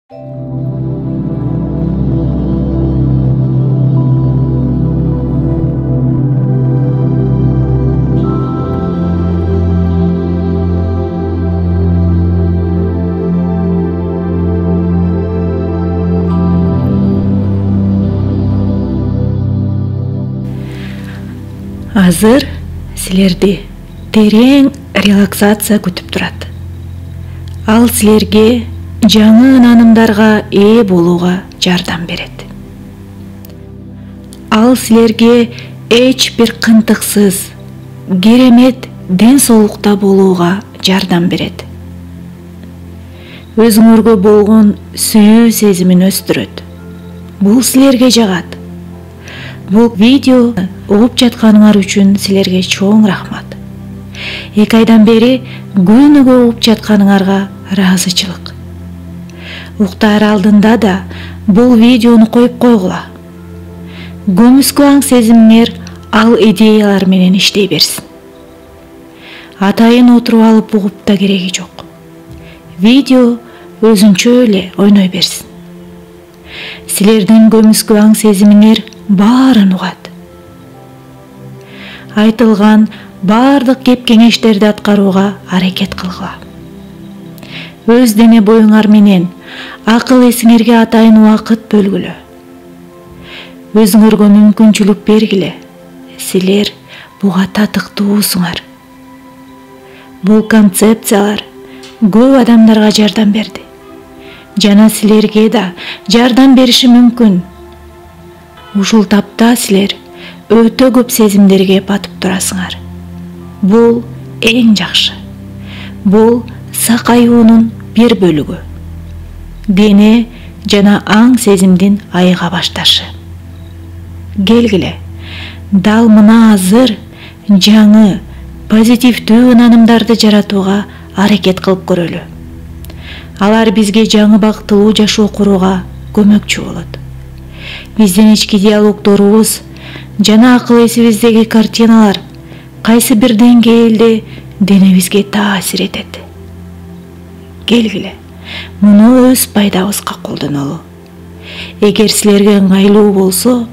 Азыр силерди терең релаксация күтүп турат. Ал силерге жаңы нанымдарга ээ болууга жардам берет. Ал силерге эч бир кынтыксыз, керемет ден соолукта болууга жардам берет. Өзүңөргө болгон сүйүү сезимин өстүрөт. Бул силерге жагат. Бул видео угуп жатканыңар үчүн силерге чоң рахмат. 2 айдан бери күнүгө угуп жатканыңарга ыраазычылык. Уктаар алдында да бул видеону коюп койгула. Көмүскө аң сезимиңер ал идеялар менен иштей берсин. Атайын отуруп алып угуп да кереги жок. Видео өзүнчө эле ойной берсин. Силердин көмүскө аң сезимиңер баарын угат. Айтылган бардык кеп-кеңештерди аткарууга аракет кылгыла. Өз дене боюңар менен акыл эсиңерге атайын убакыт бөлгүлө. Өзүңөргө мүмкүнчүлүк бергиле. Силер буга татыктуусуңар. Бул концепциялар көп адамдарга жардам берди. Жана силерге да жардам бериши мүмкүн. Ушул тапта силер өтө көп сезимдерге батып турасыңар. Бул эң жакшы. Бул сакаюунун бир бөлүгү. Дене жана аң сезимдин айыга башташы. Келгиле, дал мына азыр жаңы, позитивдүү нанымдарды жаратууга аракет кылып көрөлү. Алар бизге жаңы бактылуу жашоо курууга көмөкчү болот. Биздин ички диалогдорубуз жана акыл эсибиздеги картиналар кайсы бир деңгээлде денебизге таасир этет. Келгиле, муну өз пайдабызга колдонолу. Эгер силерге ыңгайлуу болсо,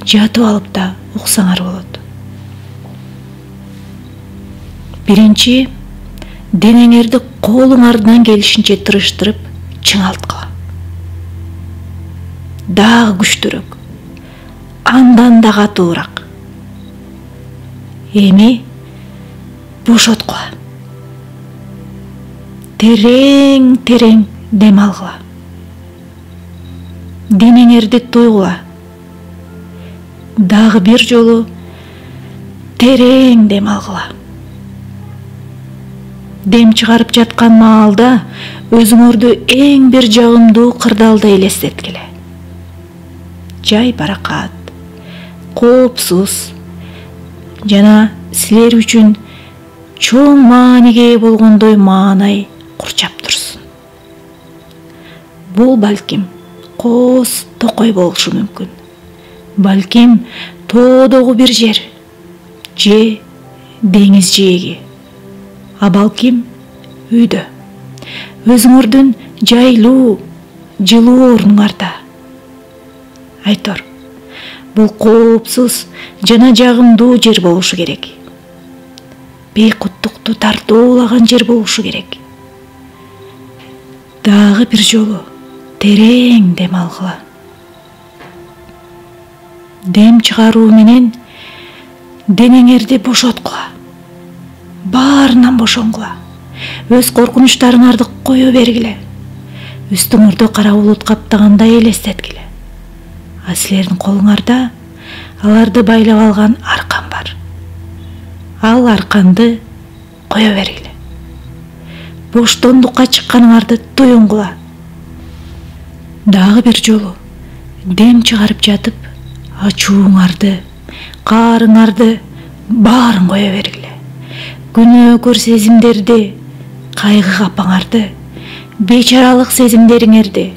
жатып алып да уксаңар болот. Биринчи, денеңерди колуңардан келишинче тырыштырып чыңалткыла. Дагы күчтүүрөөк, андан да катуураак. Эми бошоткула. Терең дем алгыла. Денеңерди туйгула. Дагы бир жолу терең дем алгыла. Дем чыгарып жаткан маалда өзүңөрдү эң бир жагымдуу кырдаалда элестеткиле. Жай баракат, коопсуз жана силер үчүн чоң мааниге ээ болгондой маанай курчап турсун. Бул балким кооз токой болушу мүмкүн. Балким тоодогу бир жер, же деңиз жээги. А балким үйдө, өзүңөрдүн жайлуу, жылуу орнуңарда. Айтор, бул коопсуз жана жагымдуу жер болушу керек. Бейкуттукту тартуулаган жер болушу керек. Дагы бир жолу терең дем алгыла. Дем чыгаруу менен денеңерди бошоткула. Баарынан бошонгула. Өз коркунучтарыңарды кое бергиле. Үстүңөрдү кара булут каптагандай элестеткиле. А силердин колуңарда аларды байлап алган аркан бар. Ал арканды кое бергиле. Боштондукка чыкканыңарды туюңгула. Дагы бир жолу дем чыгарып жатып, ачууңарды, каарыңарды баарын кое бергиле. Күнөөкөр сезимдерди, кайгы капаңарды, бечаралык сезимдериңерди,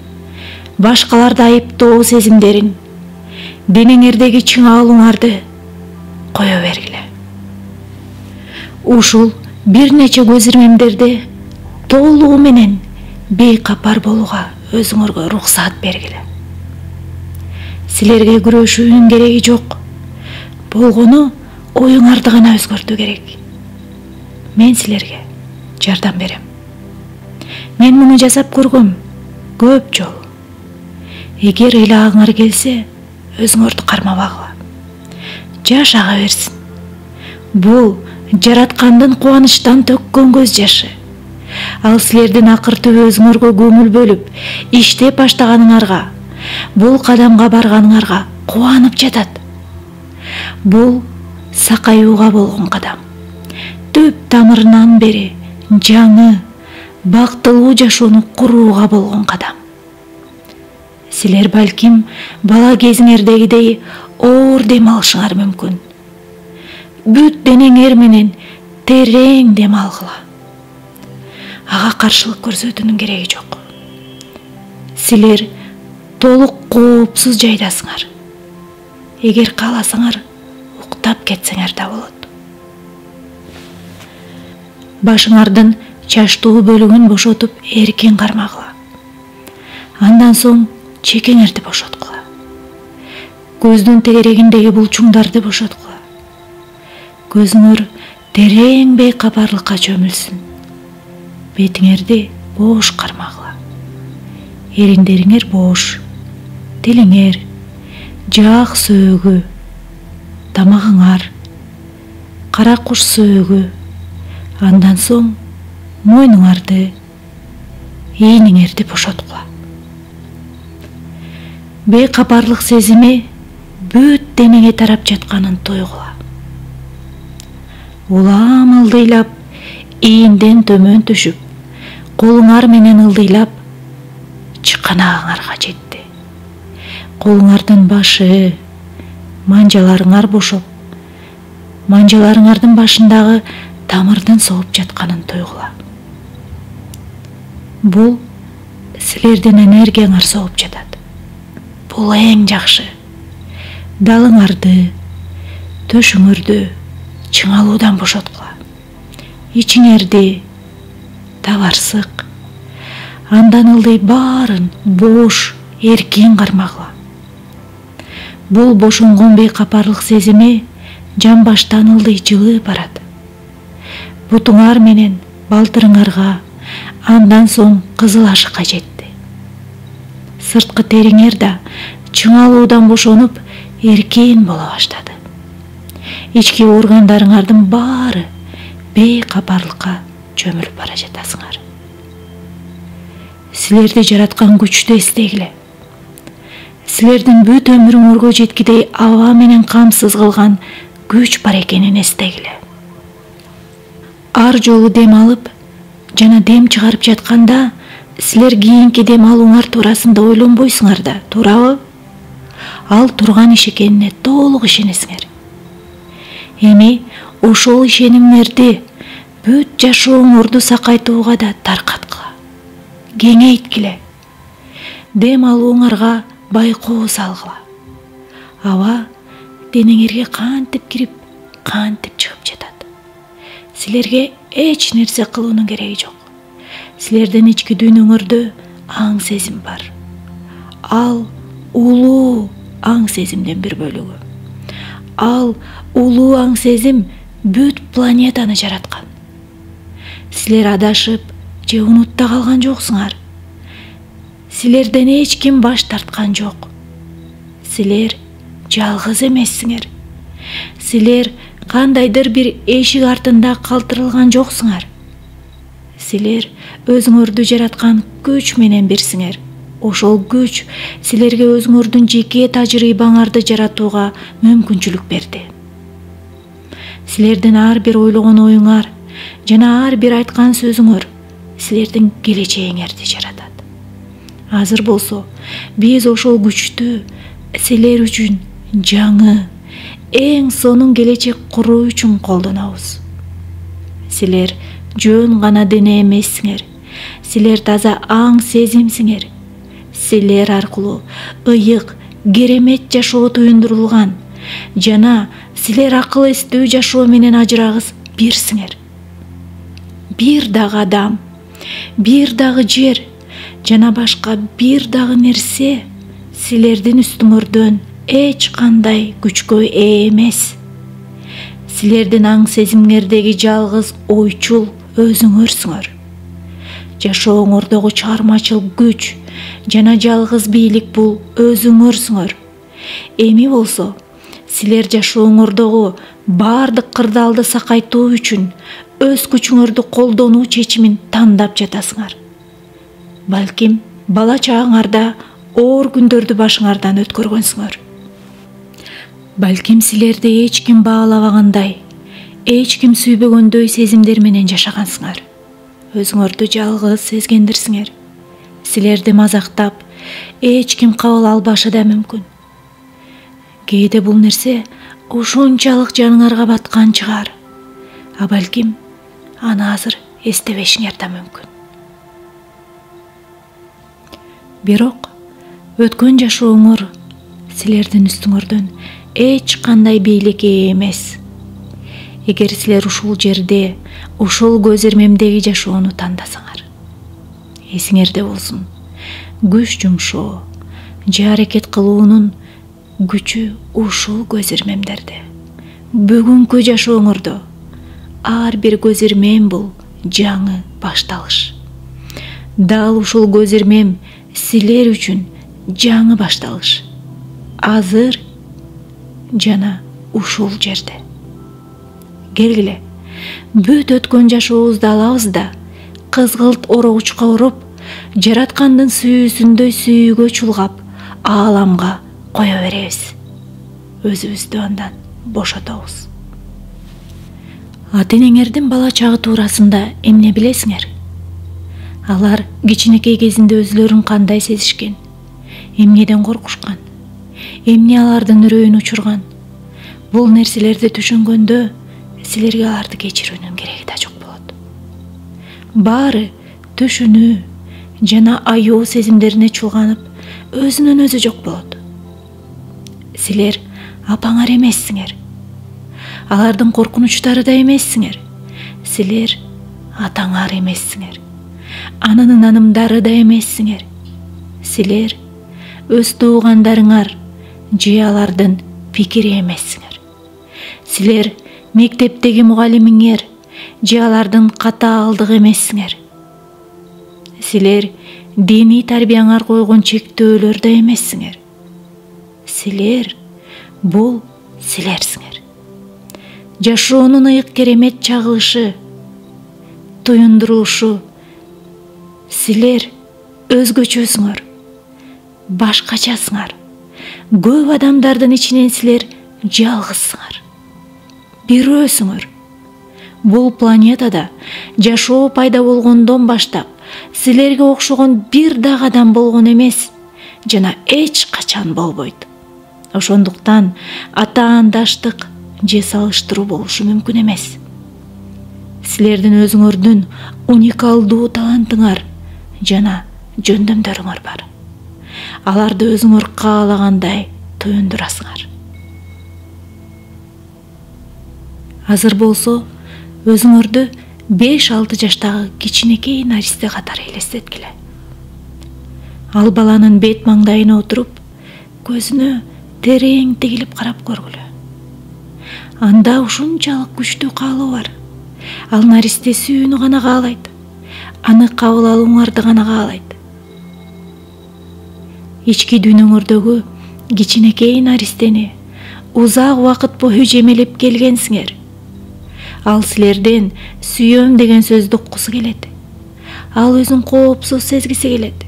башкаларды айыптоо сезимдерин, денеңердеги чыңалууңарды кое бергиле. Ушул бир нече көз ирмемдерди толугу менен бейкапар болууга өзүңөргө уруксат бергиле. Силерге күрөшүүнүн кереги жок. Болгону оюңарды гана өзгөртүү керек. Мен силерге жардам берем. Мен муну жасап көргөм көп жолу. Эгер ыйлагыңар келсе, өзүңөрдү кармабагыла. Жашага берсин. Бул жараткандын кубанычтан төккөн көз жашы. Ал силердин акыр түбү өзүңөргө көңүл бөлүп, иштеп баштаганыңарга, бул кадамга барганыңарга кубанып жатат. Бул сакаюуга болгон кадам. Түп тамырынан бери жаңы, бактылуу жашоону курууга болгон кадам. Силер балким бала кезиңердегидей оор дем алышыңар мүмкүн. Бүт денеңер менен терең дем алгыла. Ага каршылык көрсөтүүнүн кереги жок. Силер толук коопсуз жайдасыңар. Эгер кааласаңар, уктап кетсеңер да болот. Башыңардын чачтуу бөлүгүн бошотуп эркин кармагыла. Андан соң чекеңерди бошоткула. Көздүн тегерегиндеги булчуңдарды бошоткула. Көзүңөр терең бейкапарлыкка чөмүлсүн. Бетиңерди бош кармагыла. Эриндериңер бош, тилиңер, жаак сөөгү, тамагыңар, кара куш сөөгү, андан соң мойнуңарды, ийниңерди бошоткула. Бейкапарлык сезими бүт денеңе тарап жатканын тойгула. Улам ылдыйлап, ийинден төмөн түшүп, колуңар менен ылдыйлап, чыканагыңарга жетти. Колуңардын башы, манжаларыңар бошоп, манжаларыңардын башындагы тамырдын соғып жатканын тойгула. Бул силердин энергияңар соғып жатат. Бул эң жакшы. Далыңарды, төшүңөрдү чыңалуудан бошоткула. Ичиңерди, табарсык, андан ылдый баарын бош, эркин кармагыла. Бул бошонгон бейкапарлык сезими жамбаштан ылдый жылып барат. Бутуңар менен балтырыңарга, андан соң кызыл ашыкка жетти. Сырткы териңер да чыңалуудан бошонуп, эркин боло баштады. Ички органдарыңардын баары бейкапарлыкка чөмүлүп бара жатасыңар. Силерди жараткан күчтү эстегиле. Силердин бүт өмүрүңөргө жеткидей аба менен камсыз кылган күч бар экенин эстегиле. Ар жолу дем алып жана дем чыгарып жатканда силер кийинки дем алууңар туурасында ойлонбойсуңар да, туурабы? Ал турган иш экенине толук ишенесиңер. Эми ошол ишенимиңерди бүт жашооңорду сакайтууга да таркаткыла. Кеңейткиле. Дем алууңарга байкоо салгыла. Аба денеңерге кантип кирип, кантип чыгып жатат. Силерге эч нерсе кылуунун кереги жок. Силердин ички дүйнөңөрдө аң сезим бар. Ал улуу аң сезимдин бир бөлүгү. Ал улуу аң сезим бүт планетаны жараткан. Силер адашып же унутта калган жоксуңар. Силерден эч ким баш тарткан жок. Силер жалгыз эмессиңер. Силер кандайдыр бир эшик артында калтырылган жоксуңар. Силер өзүңөрдү жараткан күч менен бирсиңер. Ошол күч силерге өзүңөрдүн жеке тажрыйбаңарды жаратууга мүмкүнчүлүк берди. Силердин ар бир ойлогон оюңар жана ар бир айткан сөзүңөр силердин келечегиңерди жаратат. Азыр болсо биз ошол күчтү силер үчүн жаңы, эң сонун келечек куруу үчүн колдонобуз. Силер жөн гана дене эмессиңер. Силер таза аң сезимсиңер. Силер аркылуу ыйык, керемет жашоо туюндурулган жана силер акыл эстүү жашоо менен ажырагыс бирсиңер. Бир дагы адам, бир дагы жер, жана башка бир дагы нерсе силердин үстүңөрдөн эч кандай күчкө ээ эмес. Силердин аң сезимиңердеги жалгыз ойчул өзүңөрсүңөр. Жашооңордогу чыгармачыл күч жана жалгыз бийлик бул өзүңөрсүңөр. Эми болсо силер жашооңордогу баардык кырдаалды сакайтуу үчүн өз күчүңөрдү колдонуу чечимин тандап жатасыңар. Балким бала чагыңарда оор күндөрдү башыңардан өткөргөнсүңөр. Балким силерди эч ким баалабагандай, эч ким сүйбөгөндөй сезимдер менен жашагансыңар. Өзүңөрдү жалгыз сезгендирсиңер. Силерди мазактап, эч ким кабыл албашы да мүмкүн. Кээде бул нерсе ошончалык жаныңарга баткан чыгар. А балким аны азыр эстебешиңер да мүмкүн. Бирок өткөн жашооңор силердин үстүңөрдөн эч кандай бийлик ээ эмес. Эгер силер ушул жерде, ушул көз ирмемдеги жашоону тандасаңар, эсиңерде болсун, күч жумшоо, же аракет кылуунун күчү ушул көз ирмемдерде. Бүгүнкү жашооңордо ар бир көз ирмем бул жаңы башталыш. Дал ушул көз ирмем силер үчүн жаңы башталыш. Азыр жана ушул жерде. Келгиле, бүт өткөн жашообузду алабыз да, кызгылт орогучка уруп, жараткандын сүйүүсүндөй сүйүүгө чулгап, ааламга кое беребиз. Өзүбүздү андан бошотобуз. Ата-энеңердин бала чагы туурасында эмне билесиңер? Алар кичинекей кезинде өзүлөрүн кандай сезишкен, эмнеден коркушкан, эмне алардын үрөйүн учурган? Бул нерселерди түшүнгөндө силерге аларды кечирүүнүн кереги да жок болот. Баары түшүнүү жана аяоо сезимдерине чулганып, өзүнөн өзү жок болот. Силер апаңар эмессиңер. Алардын коркунучтары да эмессиңер. Силер атаңар эмессиңер. Анын нанымдары да эмессиңер. Силер өз туугандарыңар же алардын пикири эмессиңер. Силер мектептеги мугалимиңер же алардын катаалдыгы эмессиңер. Силер диний тарбияңар койгон чектөөлөр да эмессиңер. Силер бул силерсиңер. Жашоонун ыйык керемет чагылышы, туюндурушу. Силер өзгөчөсүңөр, башкачасыңар. Көп адамдардын ичинен силер жалгызсыңар. Бирөөсүңөр. Бул планетада жашоо пайда болгондон баштап силерге окшогон бир дагы адам болгон эмес жана эч качан болбойт. Ошондуктан атаандаштык же салыштыруу болушу мүмкүн эмес. Силердин өзүңөрдүн уникалдуу талантыңар жана жөндөмдөрүңөр бар. Аларды өзүңөр каалагандай туюндурасыңар. Азыр болсо өзүңөрдү 5-6 жаштагы кичинекей наристе катары элестеткиле. Ал баланын бет маңдайына отуруп, көзүнө терең тигилип карап көргүлө. Анда ушунчалык күчтүү каалоо бар. Ал наристе сүйүүнү гана каалайт. Аны кабыл алууңарды гана каалайт. Ички дүйнөңөрдөгү кичинекей наристени узак убакыт бою жемелеп келгенсиңер. Ал силерден сүйөм деген сөздү уккусу келет. Ал өзүн коопсуз сезгиси келет.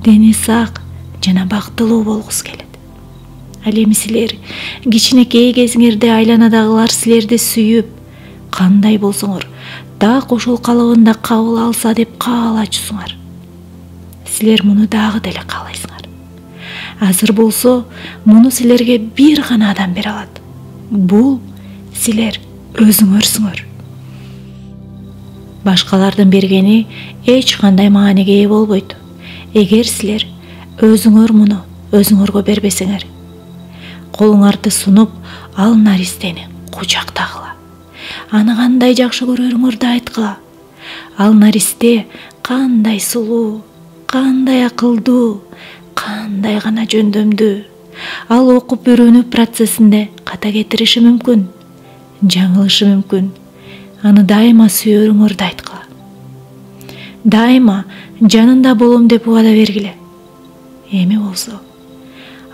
Дени сак жана бактылуу болгусу келет. Ал эми силер кичинекей кезиңерде айланадагылар силерди сүйүп, кандай болсоңор, так ошол калыбында кабыл алса деп каалачусуңар. Силер муну дагы деле каалайсыңар. Азыр болсо, муну силерге бир гана адам бере алат. Бул силер өзүңөрсүңөр. Башкалардын бергени эч кандай мааниге ээ болбойт. Эгер силер өзүңөр муну өзүңөргө бербесеңер. Колуңарды сунуп, ал наристени кучактагыла. Аны кандай жакшы көрөрүңөрдү айткыла. Ал наристе кандай сулуу, кандай акылдуу, кандай гана жөндөмдүү. Ал окуп үйрөнүү процессинде ката кетириши мүмкүн, жаңылышы мүмкүн. Аны дайыма сүйөрүңөрдү айткыла. Дайыма жанында болом деп убада бергиле. Эми болсо,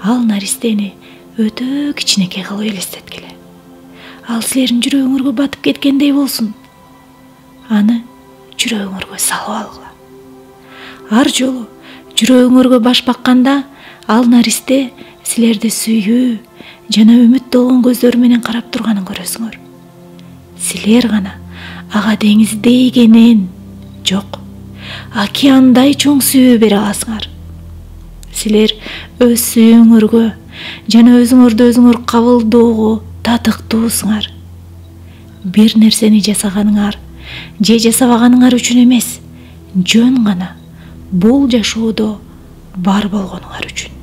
ал наристени өтө кичинекей кылып элестеткиле. Ал силердин жүрөгүңөргө батып кеткендей болсун. Аны жүрөгүңөргө салып алгыла. Ар жолу жүрөгүңөргө баш бакканда ал наристе силерди сүйүү жана үмүт болгон көздөр менен карап турганын көрөсүңөр. Силер гана ага деңиздей кенен, жок, океандай чоң сүйүү бере аласыңар. Силер өз сүйүүңөргө жана өзүңөрдү өзүңөр кабылдоого татыктуусуңар. Бир нерсени жасаганыңар же жасабаганыңар үчүн эмес, жөн гана бул жашоодо бар болгонуңар үчүн.